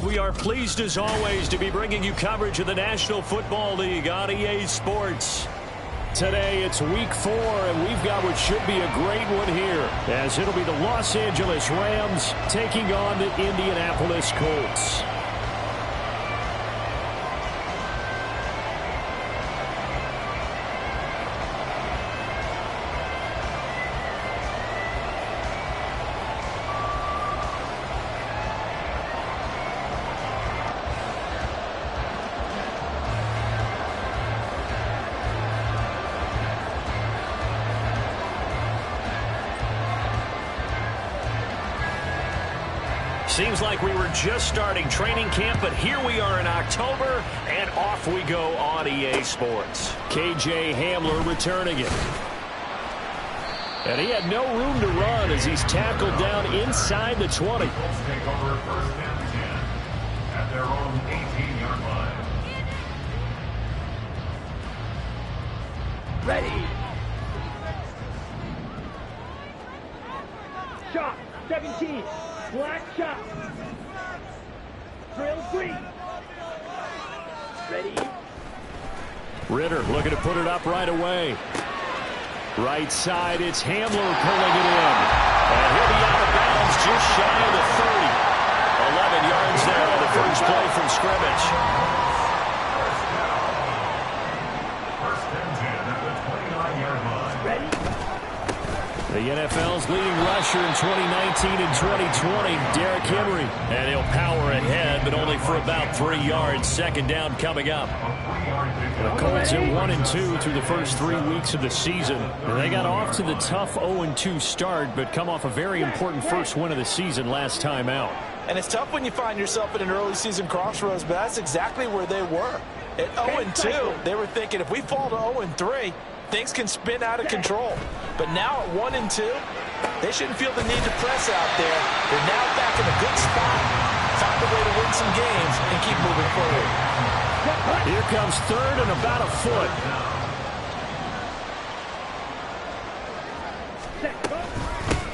we are pleased as always to be bringing you coverage of the National Football League on EA Sports. Today it's week 4, and we've got what should be a great one here, as it'll be the Los Angeles Rams taking on the Indianapolis Colts. Seems like we were just starting training camp, but here we are in October, and off we go on EA Sports. KJ Hamler returning it. And he had no room to run as he's tackled down inside the 20. Take over first and 10 at their own 18-yard line. Ready. Shot. 17. Black shot. Drill 3. Ready. Ritter looking to put it up right away. Right side, it's Hamler pulling it in. And he'll be out of bounds just shy of the 30. 11 yards there on the first play from scrimmage. First and 10 at the 29-yard line. Ready. The NFL's leading rusher in 2019 and 2020, Derrick Henry. And he'll power ahead, but only for about 3 yards. Second down coming up. The Colts are 1-2 through the first 3 weeks of the season. And they got off to the tough 0-2 start, but come off a very important first win of the season last time out. And it's tough when you find yourself in an early season crossroads, but that's exactly where they were. At 0-2, they were thinking if we fall to 0-3, things can spin out of control. But now at 1-2, they shouldn't feel the need to press out there. They're now back in a good spot, found a way to win some games, and keep moving forward. Here comes third and about a foot.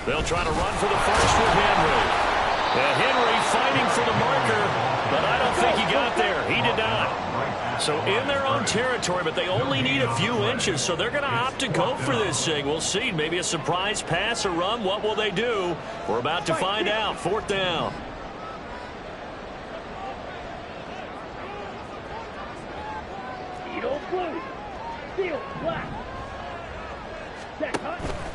They'll try to run for the first with Henry. And Henry fighting for the marker, but I don't think he got there. He did not. So in their own territory, but they only need a few inches, so they're going to opt to go for this thing. We'll see. Maybe a surprise pass or run. What will they do? We're about to find out. Fourth down.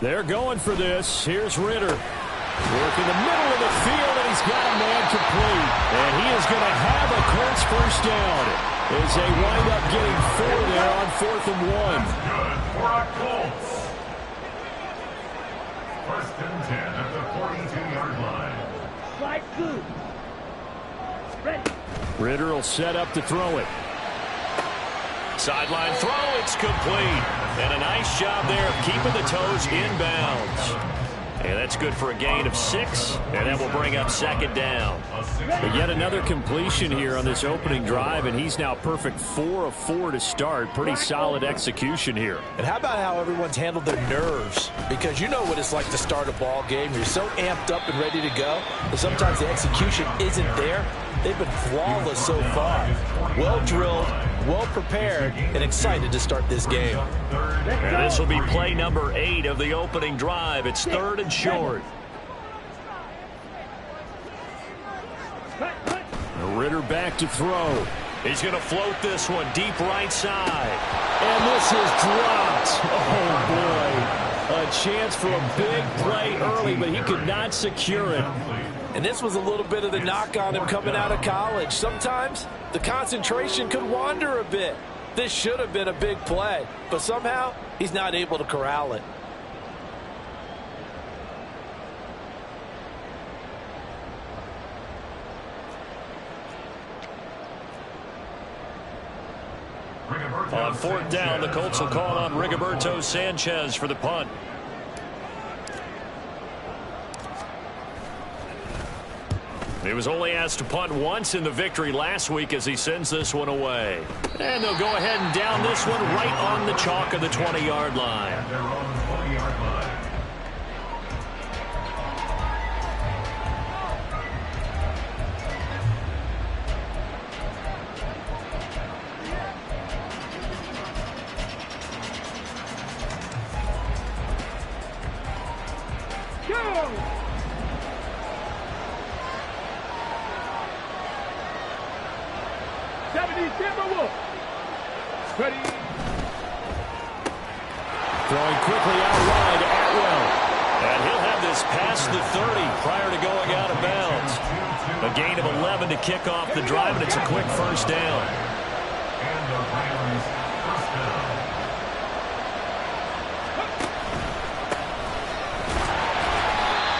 They're going for this. Here's Ritter. Working the middle of the field, and he's got a man complete. And he is going to have a Colts first down as they wind up getting 4 there on 4th and 1. Good for our Colts. First and 10 at the 42-yard line. Slide 2. Ready. Ritter will set up to throw it. Sideline throw, it's complete. And a nice job there of keeping the toes inbounds. And that's good for a gain of 6, and that will bring up second down. But yet another completion here on this opening drive, and he's now perfect 4 of 4 to start. Pretty solid execution here. And how about how everyone's handled their nerves? Because you know what it's like to start a ball game. You're so amped up and ready to go, but sometimes the execution isn't there. They've been flawless so far. Well drilled, well prepared, and excited to start this game. And this will be play number 8 of the opening drive. It's 3rd and short. Ritter back to throw. He's going to float this one deep right side. And this is dropped. Oh, boy. A chance for a big play early, but he could not secure it. And this was a little bit of the knock on him coming out of college. Sometimes the concentration could wander a bit. This should have been a big play, but somehow he's not able to corral it. On 4th down, the Colts will call on Rigoberto Sanchez for the punt. He was only asked to punt once in the victory last week as he sends this one away. And they'll go ahead and down this one right on the chalk of the 20-yard line. Their own 20-yard line. Ready. Throwing quickly out wide, Atwell. And he'll have this past the 30 prior to going out of bounds. A gain of 11 to kick off the drive, and it's a quick first down. And the Rams first down.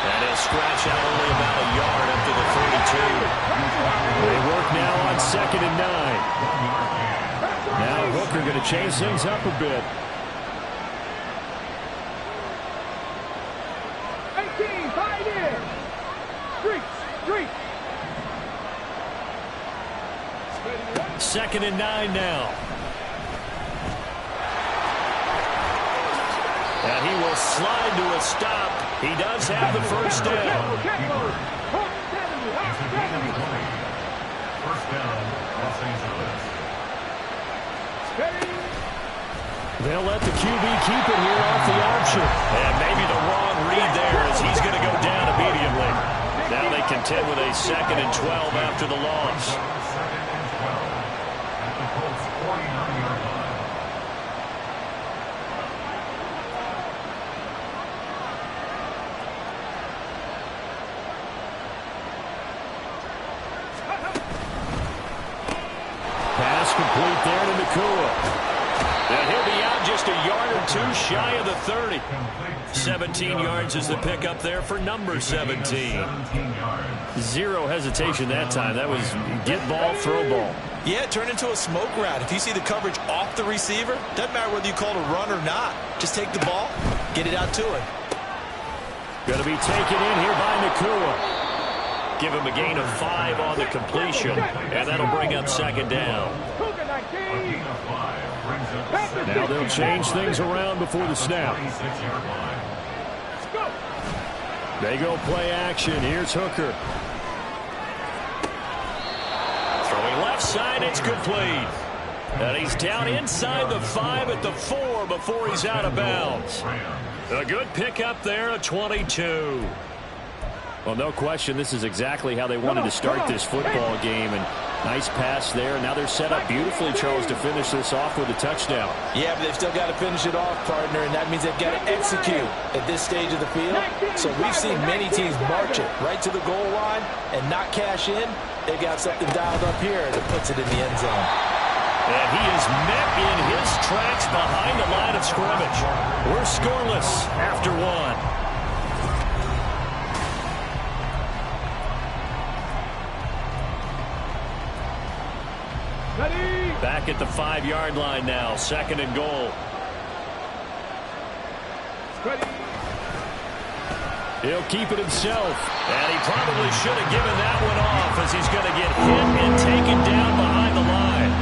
And he'll scratch out only about a yard up to the 32. They work now on 2nd and 9. Now Hooker going to change things up a bit. 18, tight end. Street. 2nd and 9 now. And he will slide to a stop. He does have the first down. It's a gain of 20. First down, Los Angeles. They'll let the QB keep it here off the option. And maybe the wrong read there as he's going to go down immediately. Now they contend with a 2nd and 12 after the loss. 2nd and 12 at the Colts 49-yard line. Pass complete there to Nakua. And he'll be out just a yard or two shy of the 30. 17 yards is the pickup there for number 17. 17 yards. Zero hesitation that time. That was get ball, throw ball. Yeah, it turned into a smoke route. If you see the coverage off the receiver, doesn't matter whether you call it a run or not. Just take the ball, get it out to him. Going to be taken in here by Nakua. Give him a gain of 5 on the completion, and that'll bring up 2nd down. A gain of 5 brings up 2nd. Now they'll change things around before the snap. 26-yard line. They go play action. Here's Hooker. Throwing left side, it's complete. And he's down inside the 5 at the 4 before he's out of bounds. A good pickup there, a 22. Well, no question, this is exactly how they wanted to start this football game. And nice pass there. Now they're set up beautifully, Charles, to finish this off with a touchdown. Yeah, but they've still got to finish it off, partner, and that means they've got to execute at this stage of the field. So we've seen many teams march it right to the goal line and not cash in. They've got something dialed up here that puts it in the end zone. And he is met in his tracks behind the line of scrimmage. We're scoreless after 1. Back at the 5-yard line now. 2nd and goal. He'll keep it himself. And he probably should have given that one off as he's going to get hit and taken down behind the line.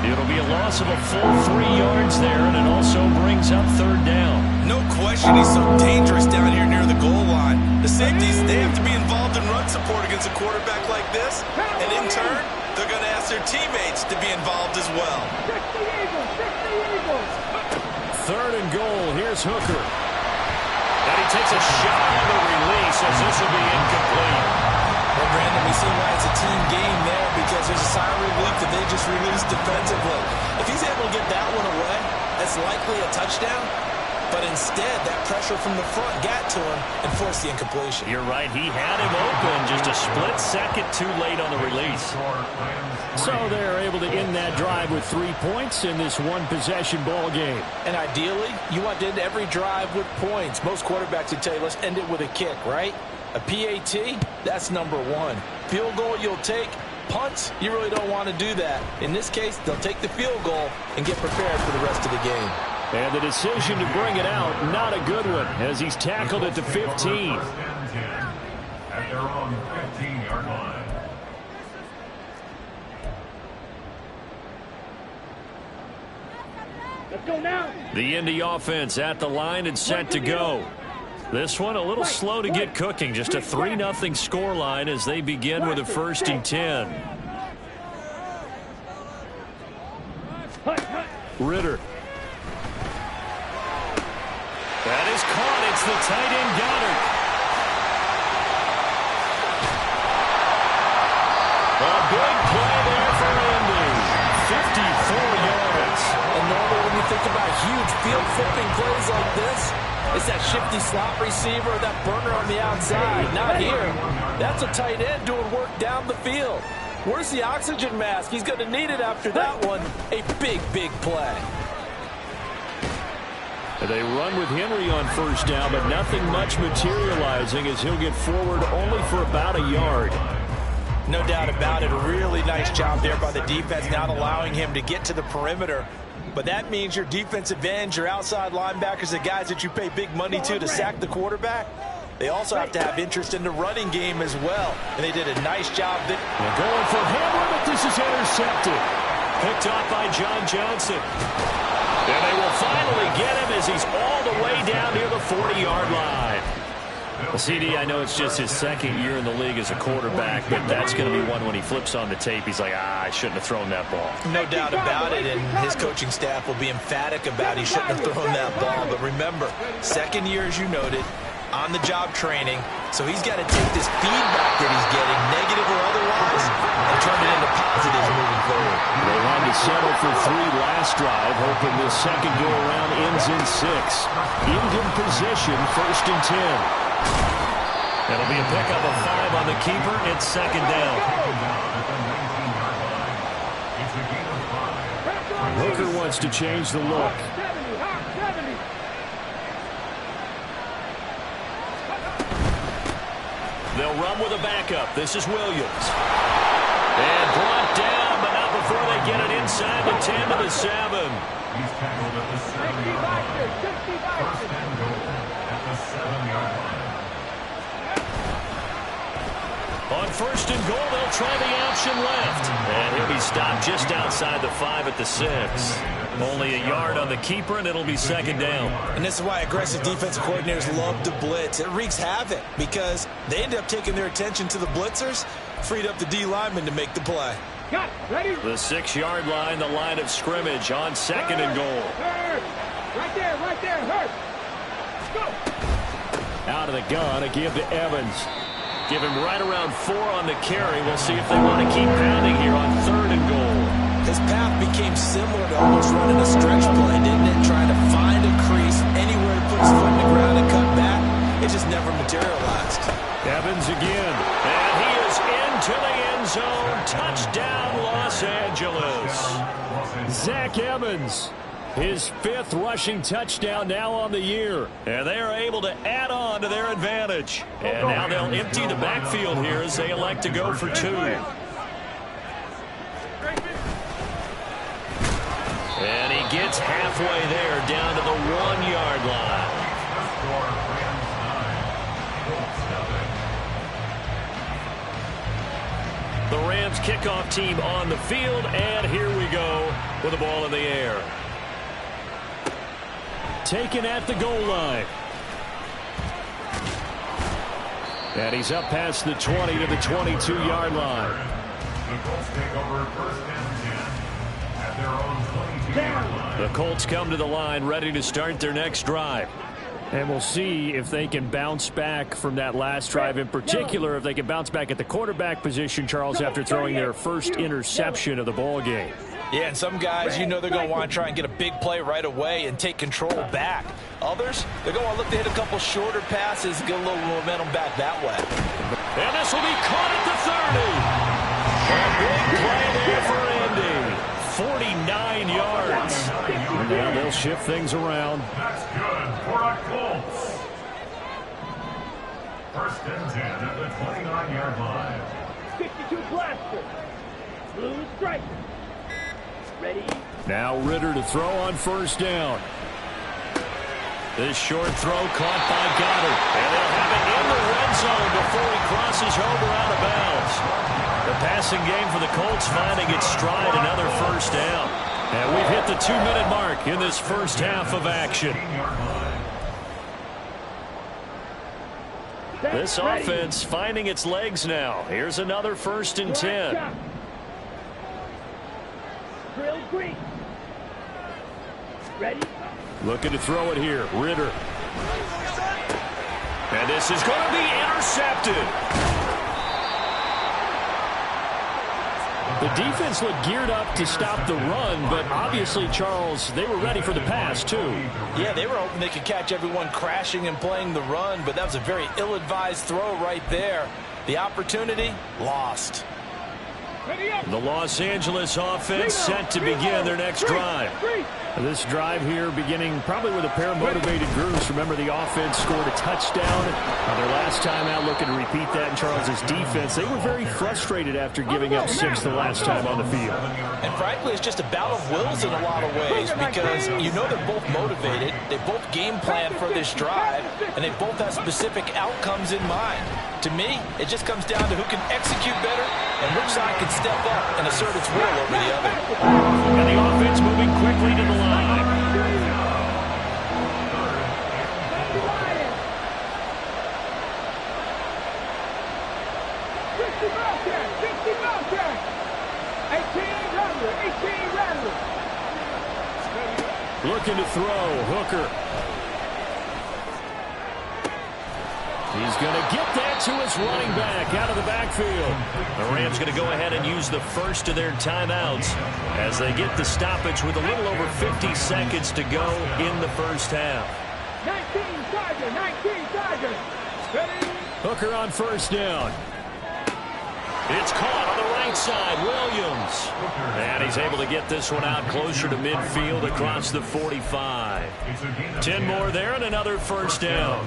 It'll be a loss of a full 3 yards there, and it also brings up 3rd down. No question, he's so dangerous down here near the goal line. The safeties, they have to be involved in run support against a quarterback like this. And in turn, they're going to ask their teammates to be involved as well. 3rd and goal. Here's Hooker. And he takes a shot on the release as this will be incomplete. Well, Brandon, we see why it's a team game there because there's a sign of relief that they just released defensively. If he's able to get that one away, that's likely a touchdown. But instead, that pressure from the front got to him and forced the incompletion. You're right. He had him open just a split second too late on the release. So they're able to end that drive with 3 points in this one-possession ball game. And ideally, you want to end every drive with points. Most quarterbacks would tell you, let's end it with a kick, right? A PAT, that's number 1. Field goal you'll take. Punts, you really don't want to do that. In this case, they'll take the field goal and get prepared for the rest of the game. And the decision to bring it out, not a good one, as he's tackled at the 15. First and 10 at their own 15-yard line. Let's go now. The Indy offense at the line and set to go. This one a little slow to get cooking. Just a 3-0 scoreline as they begin with a 1st and 10. Ritter. That is caught. It's the tight end Goddard. field flipping plays like this, it's that shifty slot receiver or that burner on the outside. Not here. That's a tight end doing work down the field. Where's the oxygen mask? He's going to need it after that one. A big, big play. They run with Henry on first down, but nothing much materializing as he'll get forward only for about a yard. No doubt about it. A really nice job there by the defense, not allowing him to get to the perimeter. But that means your defensive ends, your outside linebackers, the guys that you pay big money to sack the quarterback, they also have to have interest in the running game as well. And they did a nice job. They're going for Hamler, but this is intercepted. Picked off by John Johnson. And they will finally get him as he's all the way down near the 40-yard line. CD, I know it's just his second year in the league as a quarterback, but that's going to be one when he flips on the tape. He's like, I shouldn't have thrown that ball. No doubt about it, and his coaching staff will be emphatic about he shouldn't have thrown that ball. But remember, second year, as you noted, on-the-job training, so he's got to take this feedback that he's getting, negative or otherwise, and turn it into positives moving forward. They had to settle for 3 last drive, hoping this second go-around ends in 6. In good position, 1st and 10. It'll be a pickup of 5 on the keeper. It's second down. Hooker wants to change the look. They'll run with a backup. This is Williams. And brought down, but not before they get it inside the 10 to the 7. He's tackled at the 7-yard line. First and goal at the 7-yard line. On first and goal, they'll try the option left. And he'll be stopped just outside the 5 at the 6. Only a yard on the keeper, and it'll be second down. And this is why aggressive defensive coordinators love to blitz. It wreaks havoc because they end up taking their attention to the blitzers, freed up the D lineman to make the play. Got it. Ready? The 6-yard line, the line of scrimmage on second and goal. Hurt. Right there, hurt. Go. Out of the gun, a give to Evans. Give him right around 4 on the carry. We'll see if they want to keep pounding here on 3rd and goal. His path became similar to almost running a stretch play, didn't it? Trying to find a crease, anywhere to put his foot in the ground and cut back. It just never materialized. Evans again. And he is into the end zone. Touchdown, Los Angeles. Zach Evans. His 5th rushing touchdown now on the year. And they are able to add on to their advantage. And now they'll empty the backfield here as they elect to go for 2. And he gets halfway there down to the 1-yard line. The Rams kickoff team on the field. And here we go with the ball in the air. Taken at the goal line. And he's up past the 20 to the 22-yard line. The Colts take over 1st and 10 at their own 22-yard line. The Colts come to the line ready to start their next drive. And we'll see if they can bounce back from that last drive, in particular if they can bounce back at the quarterback position, Charles, after throwing their first interception of the ball game. Yeah, and some guys, you know they're going to want to try and get a big play right away and take control back. Others, they're going to look to hit a couple shorter passes, get a little momentum back that way. And this will be caught at the 30. A big play there for Indy. 49 yards. And now they'll shift things around. That's good for the Colts. 1st and 10 at the 29-yard line. 62 blaster. Blue stripe. Ready? Now Ritter to throw on first down. This short throw caught by Goddard. And they'll have it in the red zone before he crosses over out of bounds. The passing game for the Colts finding its stride, another first down. And we've hit the 2-minute mark in this first half of action. This offense finding its legs now. Here's another 1st and 10. Drill green. Ready? Looking to throw it here. Ritter. And this is going to be intercepted. The defense looked geared up to stop the run, but obviously, Charles, they were ready for the pass, too. Yeah, they were hoping they could catch everyone crashing and playing the run, but that was a very ill-advised throw right there. The opportunity, lost. The Los Angeles offense set to begin their next drive. This drive here beginning probably with a pair of motivated groups. Remember, the offense scored a touchdown on their last time out, looking to repeat that in Charles's defense. They were very frustrated after giving up 6 the last time on the field. And frankly, it's just a battle of wills in a lot of ways because you know they're both motivated, they both game plan for this drive, and they both have specific outcomes in mind. To me, it just comes down to who can execute better and which side can step up and assert its will over the other. And the offense moving quickly to the line. Looking to throw, Hooker. He's going to get that to his running back out of the backfield. The Rams going to go ahead and use the first of their timeouts as they get the stoppage with a little over 50 seconds to go in the first half. 19 Dodger. Hooker on first down. It's caught on the right side, Williams. And he's able to get this one out closer to midfield across the 45. 10 more there and another first down.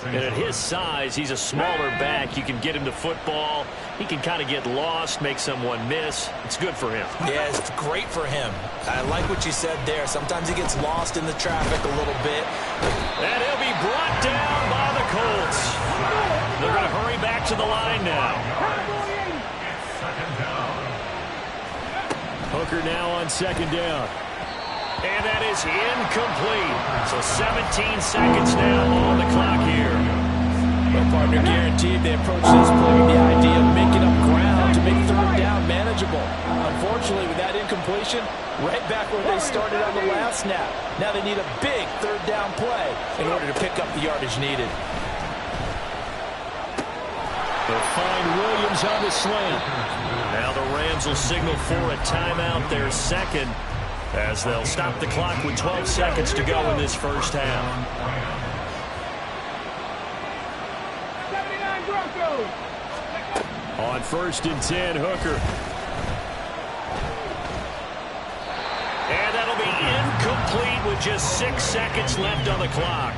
And at his size, he's a smaller back. You can get him to football. He can kind of get lost, make someone miss. It's good for him. Yeah, it's great for him. I like what you said there. Sometimes he gets lost in the traffic a little bit. And he'll be brought down by the Colts. They're going to hurry back to the line now. Hooker now on second down. And that is incomplete. So 17 seconds now on the clock here. Well, partner, guaranteed they approach this play with the idea of making up ground to make third down manageable. Unfortunately, with that incompletion, right back where they started on the last snap. Now they need a big third down play in order to pick up the yardage needed. They'll find Williams on the slant. Now the Rams will signal for a timeout, their second, as they'll stop the clock with 12 seconds to go in this first half. 79 Broncos. On first and 10, Hooker. And that'll be incomplete with just 6 seconds left on the clock.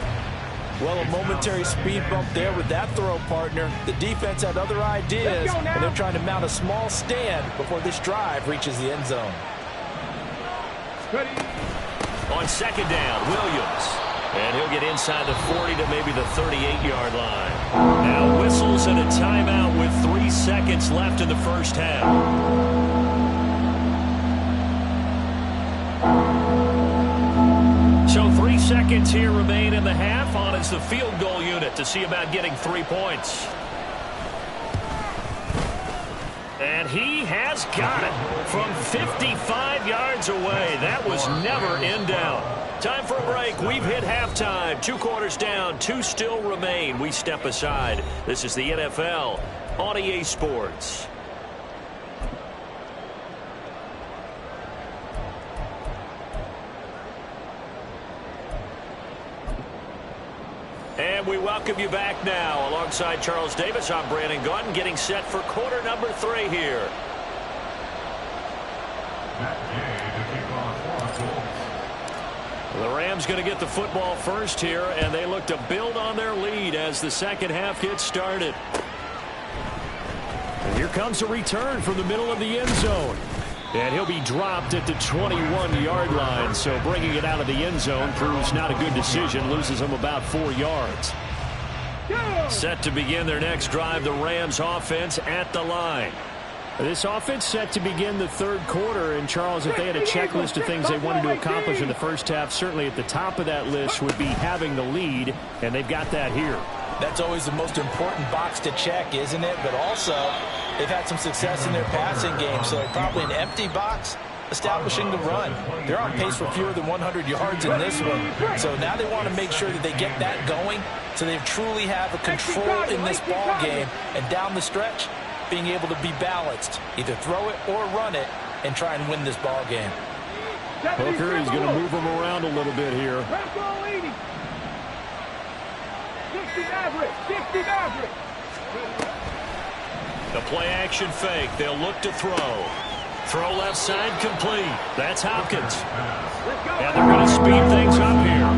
Well, a momentary speed bump there with that throw, partner. The defense had other ideas, and they're trying to mount a small stand before this drive reaches the end zone. On second down, Williams. And he'll get inside the 40 to maybe the 38-yard line. Now whistles and a timeout with 3 seconds left in the first half. So 3 seconds here remain in the half. On is the field goal unit to see about getting 3 points. And he has got it from 55 yards away. That was never in doubt. Time for a break. We've hit halftime. 2 quarters down. 2 still remain. We step aside. This is the NFL on EA Sports. And we welcome you back now. Alongside Charles Davis, I'm Brandon Gaudin, getting set for quarter number 3 here. The Rams going to get the football first here, and they look to build on their lead as the second half gets started. And here comes a return from the middle of the end zone. And he'll be dropped at the 21-yard line, so bringing it out of the end zone proves not a good decision, loses him about 4 yards. Set to begin their next drive, the Rams offense at the line. This offense set to begin the third quarter, and Charles, if they had a checklist of things they wanted to accomplish in the first half, certainly at the top of that list would be having the lead, and they've got that here. That's always the most important box to check, isn't it? But also, they've had some success in their passing game, so probably an empty box establishing the run. They're on pace for fewer than 100 yards in this one. So now they want to make sure that they get that going so they truly have a control in this ball game. And down the stretch, being able to be balanced, either throw it or run it, and try and win this ball game. Hooker, he's going to move him around a little bit here. 60 Maverick, 60 Maverick. The play action fake. They'll look to throw. Throw left side complete. That's Hopkins. And they're going to speed things up here.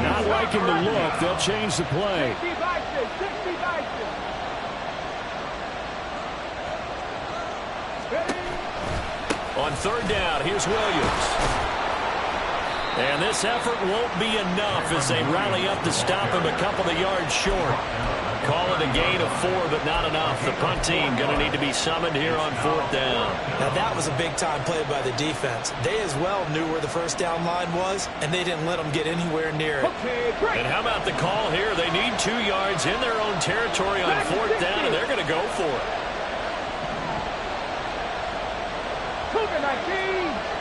Not liking the look. They'll change the play. 60 Bison, 60 Bison. On third down, here's Williams. And this effort won't be enough as they rally up to stop him a couple of yards short. Call it a gain of 4, but not enough. The punt team going to need to be summoned here on fourth down. Now that was a big-time play by the defense. They as well knew where the first down line was, and they didn't let them get anywhere near it. And how about the call here? They need 2 yards in their own territory on fourth down, and they're going to go for it. Cougar 19.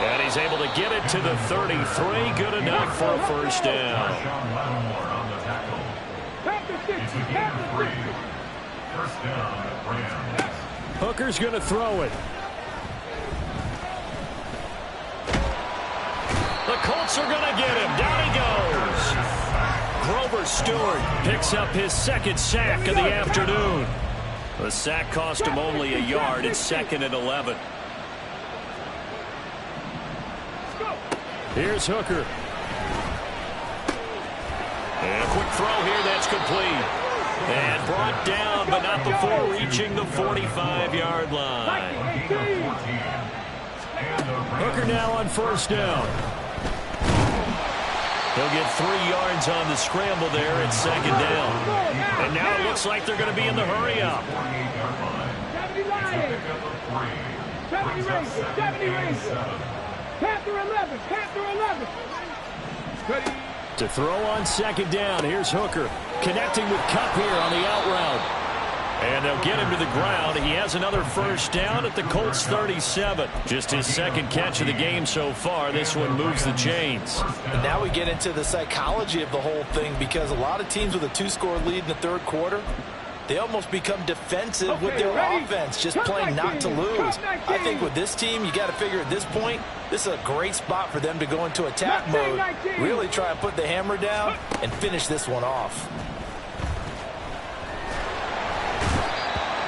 And he's able to get it to the 33. Good enough for a first down. First down, Rams. Hooker's going to throw it. The Colts are going to get him. Down he goes. Grover Stewart picks up his second sack of the afternoon. The sack cost him only a yard. It's 2nd and 11. Here's Hooker. And a quick throw here. That's complete. And brought down, but not before reaching the 45-yard line. Hooker now on first down. He'll get 3 yards on the scramble there at second down. And now it looks like they're going to be in the hurry-up. 70 Rangers, 70 Rangers. Panther 11, Panther 11. Ready. To throw on second down, here's Hooker. Connecting with Kupp here on the out route. And they'll get him to the ground. He has another first down at the Colts 37. Just his second catch of the game so far. This one moves the chains. And now we get into the psychology of the whole thing, because a lot of teams with a 2-score lead in the third quarter, they almost become defensive with their offense, just playing not to lose. I think with this team, you got to figure at this point, this is a great spot for them to go into attack mode, really try and put the hammer down and finish this one off.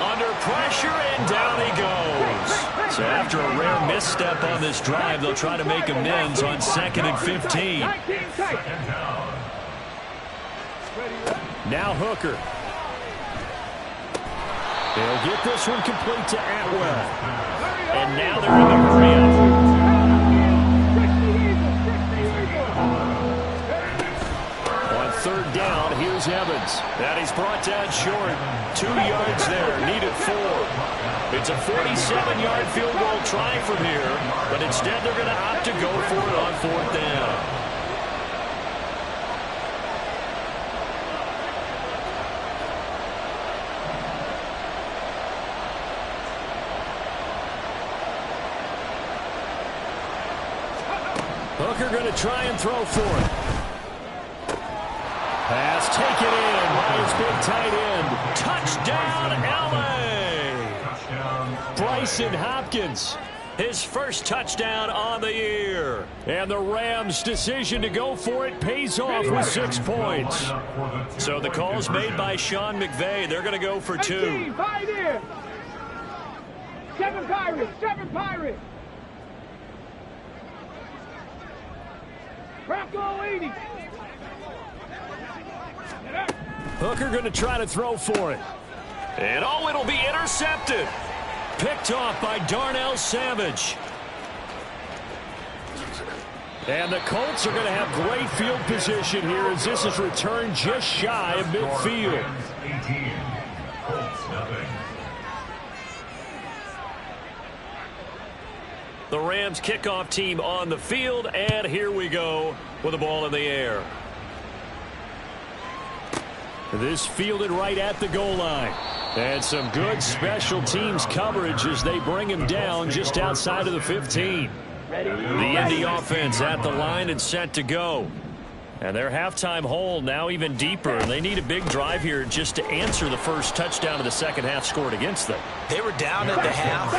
Under pressure, and down he goes. So after a rare misstep on this drive, they'll try to make amends on 2nd and 15. Now Hooker. They'll get this one complete to Atwell. And now they're in the hurry-up. On third down, here's Evans. That he's brought down short. 2 yards there, needed 4. It's a 47-yard field goal try from here, but instead they're going to opt to go for it on fourth down. Hooker going to try and throw for it. Pass taken in by his big tight end. Touchdown, L.A. Bryson Hopkins. His first touchdown on the year. And the Rams' decision to go for it pays off with 6 points. So the call's made by Sean McVay. They're going to go for 2. 7 Pirates, 7 Pirates. Bronco 80. Hooker going to try to throw for it. And oh, it'll be intercepted. Picked off by Darnell Savage. And the Colts are going to have great field position here as this is returned just shy of midfield. 18. Colts nothing. The Rams kickoff team on the field, and here we go with the ball in the air. This fielded right at the goal line. And some good special teams coverage as they bring him down just outside of the 15. The Indy offense at the line and set to go. And their halftime hole now even deeper. They need a big drive here just to answer the first touchdown of the second half scored against them. They were down at the half.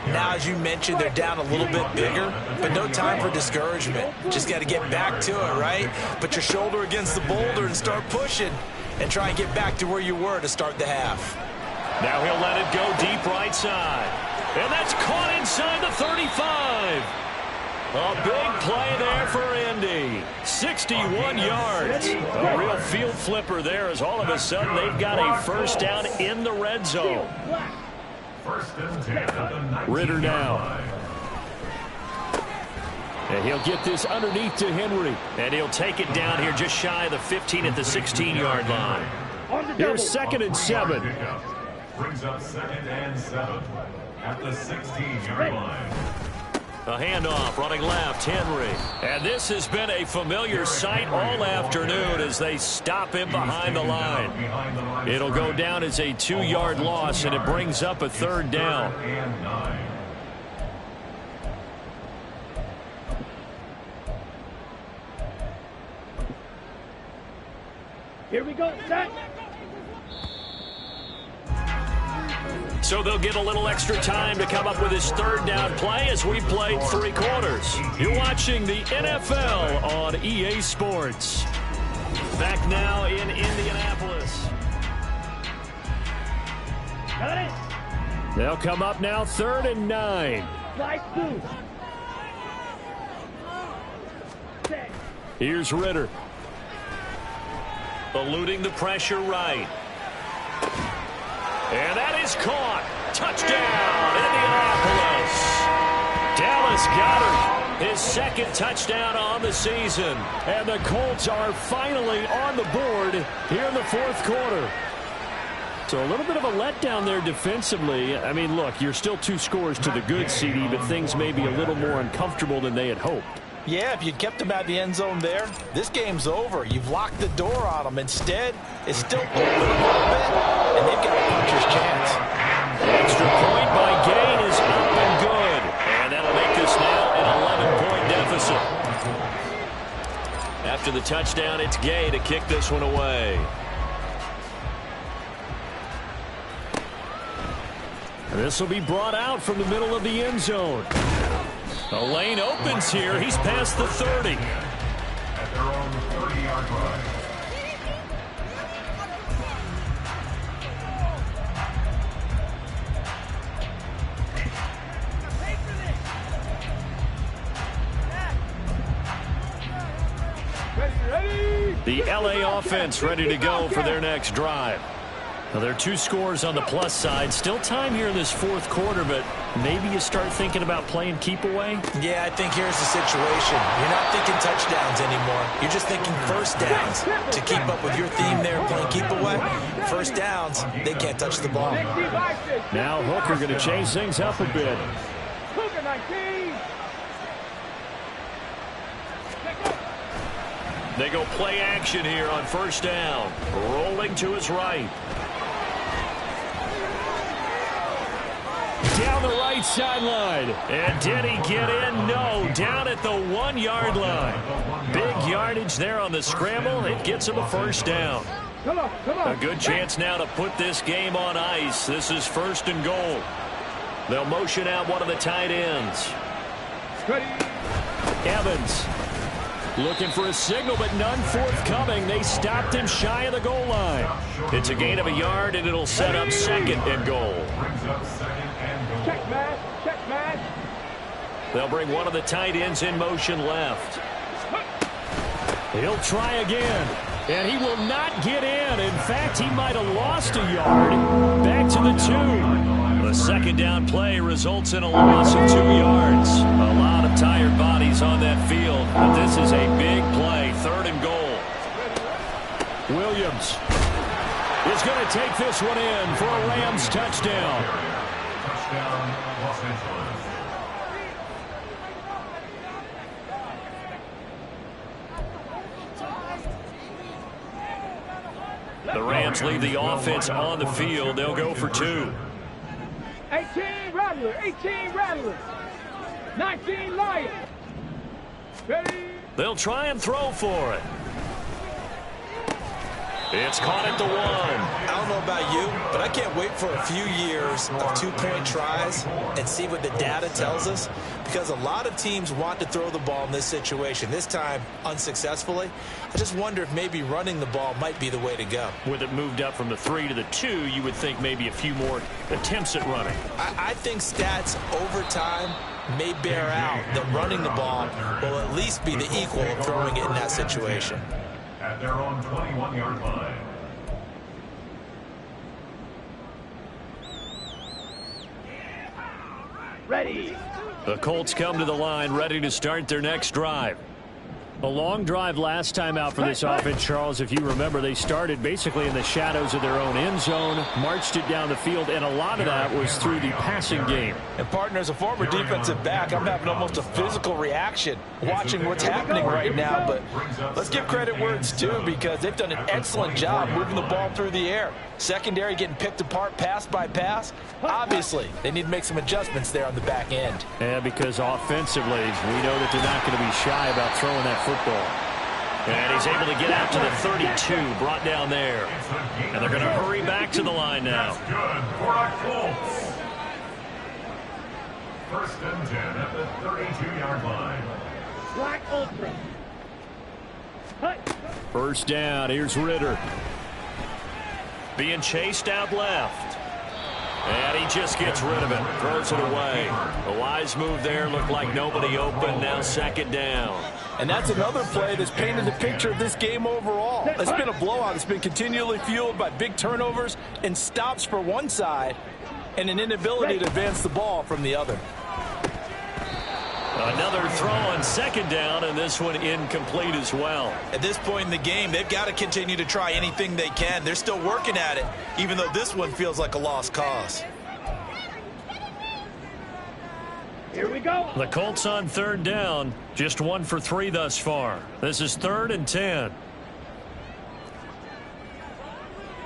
Now, as you mentioned, they're down a little bit bigger, but no time for discouragement. Just got to get back to it, right? Put your shoulder against the boulder and start pushing and try and get back to where you were to start the half. Now he'll let it go deep right side. And that's caught inside the 35. A big play there for Indy. 61 yards. A real field flipper there as all of a sudden they've got a first down in the red zone. First and 10 at the 19. Ritter now. And he'll get this underneath to Henry. And he'll take it down here just shy of the 15 at the 16-yard line. Here's second and 7. Brings up second and 7 at the 16-yard line. A handoff, running left, Henry. And this has been a familiar sight all afternoon as they stop him behind the line. It'll go down as a 2-yard loss, and it brings up a third down. Here we go, set. So they'll get a little extra time to come up with his third down play as we played 3 quarters. You're watching the NFL on EA Sports. Back now in Indianapolis. Got it. They'll come up now 3rd and 9. Slide 2. Set. Here's Ritter. Eluding the pressure right. And that is caught. Touchdown, Indianapolis. Dallas Goedert, his second touchdown on the season. And the Colts are finally on the board here in the 4th quarter. So a little bit of a letdown there defensively. I mean, look, you're still 2 scores to the good, CD, but things may be a little more uncomfortable than they had hoped. Yeah, if you'd kept them out of the end zone there, this game's over. You've locked the door on them. Instead, it's still open a little bit, and they've got a puncher's chance. Extra point by Gain is up and good. And that'll make this now an 11-point deficit. After the touchdown, it's Gay to kick this one away. And this will be brought out from the middle of the end zone. The lane opens here. He's past the 30. At their own 30-yard line. Ready. The LA offense ready to go for their next drive. Now, there are 2 scores on the plus side. Still time here in this 4th quarter, but maybe you start thinking about playing keep away? Yeah, I think here's the situation. You're not thinking touchdowns anymore. You're just thinking first downs. To keep up with your theme there, playing keep away, first downs, they can't touch the ball. Now Hooker going to change things up a bit. Hooker 19. They go play action here on first down. Rolling to his right. Down the right sideline. And did he get in? No. Down at the 1-yard line. Big yardage there on the scramble. It gets him a first down. Come on, come on. A good chance now to put this game on ice. This is 1st and goal. They'll motion out one of the tight ends. Ready. Evans looking for a signal, but none forthcoming. They stopped him shy of the goal line. It's a gain of a yard, and it'll set up 2nd and goal. Brings up 2nd and goal. Check man. Check man. They'll bring one of the tight ends in motion left. He'll try again, and he will not get in. In fact, he might have lost a yard. Back to the 2. The second down play results in a loss of 2 yards. A lot of tired bodies on that field, but this is a big play. 3rd and goal. Williams is going to take this one in for a Rams touchdown. Touchdown, Los Angeles. The Rams leave the offense on the field. They'll go for 2. 18 Rattler. 18 Rattler. 19 Lions. Ready. They'll try and throw for it. It's caught at the 1. I don't know about you, but I can't wait for a few years of two-point tries and see what the data tells us, because a lot of teams want to throw the ball in this situation, this time unsuccessfully. I just wonder if maybe running the ball might be the way to go. With it moved up from the 3 to the 2, you would think maybe a few more attempts at running. I think stats over time may bear out that running the ball will at least be the equal of throwing it in that situation. At their own 21-yard line. Ready. The Colts come to the line ready to start their next drive. A long drive last time out for this offense, Charles. If you remember, they started basically in the shadows of their own end zone, marched it down the field, and a lot of that was through the passing game. And, partner, as a former defensive back, I'm having almost a physical reaction watching what's happening right now. But let's give credit where it's due, because they've done an excellent job moving the ball through the air. Secondary getting picked apart pass by pass. Obviously, they need to make some adjustments there on the back end. Yeah, because offensively, we know that they're not going to be shy about throwing that football. And he's able to get out to the 32, brought down there. And they're going to hurry back to the line now. That's good for our Colts. First and 10 at the 32-yard line. Black Ultra. Hut. First down, here's Ritter. Being chased out left. And he just gets rid of it, throws it away. A wise move there, looked like nobody open, now second down. And that's another play that's painted the picture of this game overall. It's been a blowout. It's been continually fueled by big turnovers and stops for one side and an inability to advance the ball from the other. Another throw on second down, and this one incomplete as well. At this point in the game, they've got to continue to try anything they can. They're still working at it, even though this one feels like a lost cause. Here we go. The Colts on third down, just 1 for 3 thus far. This is 3rd and 10.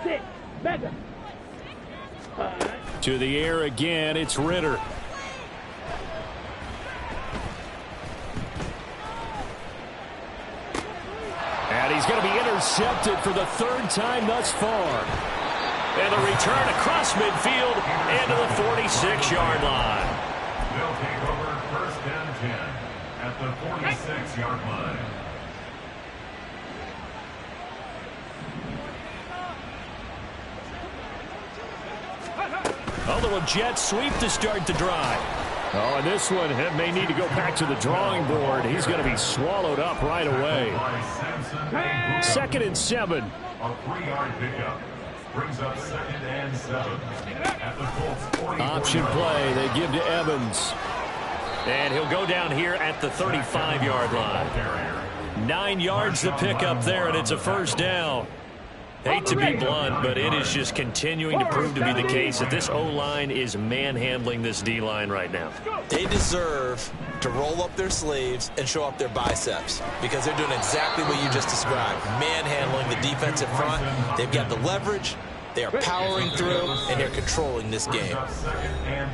Sit. Mega. To the air again, it's Ritter. And he's going to be intercepted for the 3rd time thus far. And the return across midfield into the 46-yard line. They'll take over first and 10 at the 46-yard line. A little jet sweep to start the drive. Oh, and this one may need to go back to the drawing board. He's going to be swallowed up right away. 2nd and 7. A 3-yard pickup brings up 2nd and 7 at the Colts 44. Option play they give to Evans. And he'll go down here at the 35-yard line. 9 yards to pick up there, and it's a first down. Hate to be blunt, but it is just continuing to prove to be the case that this O-line is manhandling this D-line right now. They deserve to roll up their sleeves and show up their biceps, because they're doing exactly what you just described, manhandling the defensive front. They've got the leverage, they are powering through, and they're controlling this game.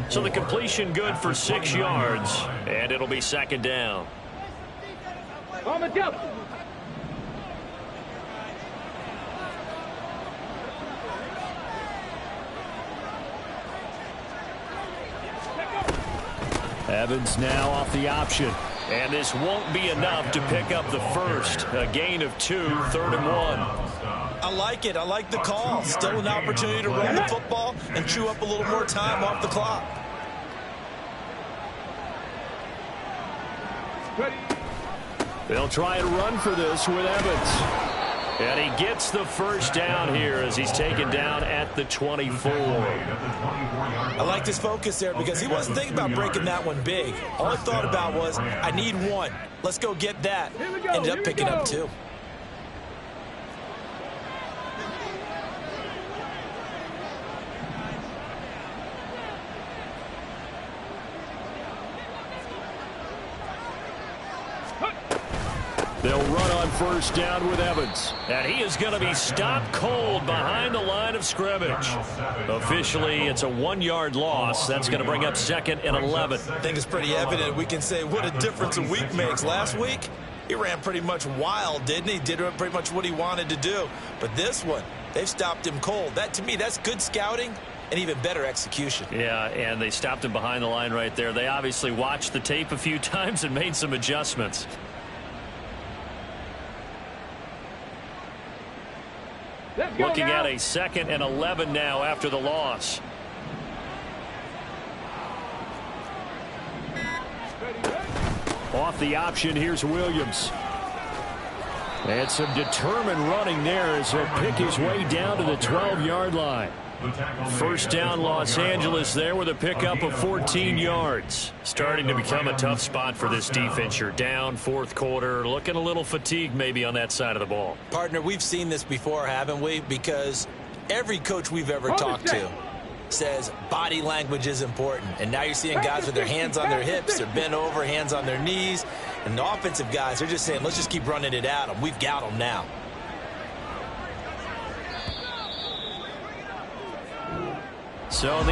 So the completion good for 6 yards, and it'll be 2nd down. On the double. Evans now off the option. And this won't be enough to pick up the first. A gain of 2, 3rd and 1. I like it. I like the call. Still an opportunity to run the football and chew up a little more time off the clock. Ready. They'll try and run for this with Evans. And he gets the first down here as he's taken down at the 24. I like his focus there, because he wasn't thinking about breaking that one big. All he thought about was, I need 1. Let's go get that. Ended up picking up 2. They'll run on first down with Evans. And he is going to be stopped cold behind the line of scrimmage. Officially, it's a 1-yard loss. That's going to bring up 2nd and 11. I think it's pretty evident. We can say what a difference a week makes. Last week, he ran pretty much wild, didn't he? Did pretty much what he wanted to do. But this one, they've stopped him cold. That, to me, that's good scouting and even better execution. Yeah, and they stopped him behind the line right there. They obviously watched the tape a few times and made some adjustments. Let's go Looking now. at a 2nd and 11 now after the loss. Off the option, here's Williams. And some determined running there as he'll pick his way down to the 12-yard line. First down, Los Angeles there with a pickup of 14 yards. Starting to become a tough spot for this defense. You're down, 4th quarter, looking a little fatigued maybe on that side of the ball. Partner, we've seen this before, haven't we? Because every coach we've ever talked to says body language is important. And now you're seeing guys with their hands on their hips, they're bent over, hands on their knees. And the offensive guys, they're just saying, let's just keep running it at them. We've got them now. So the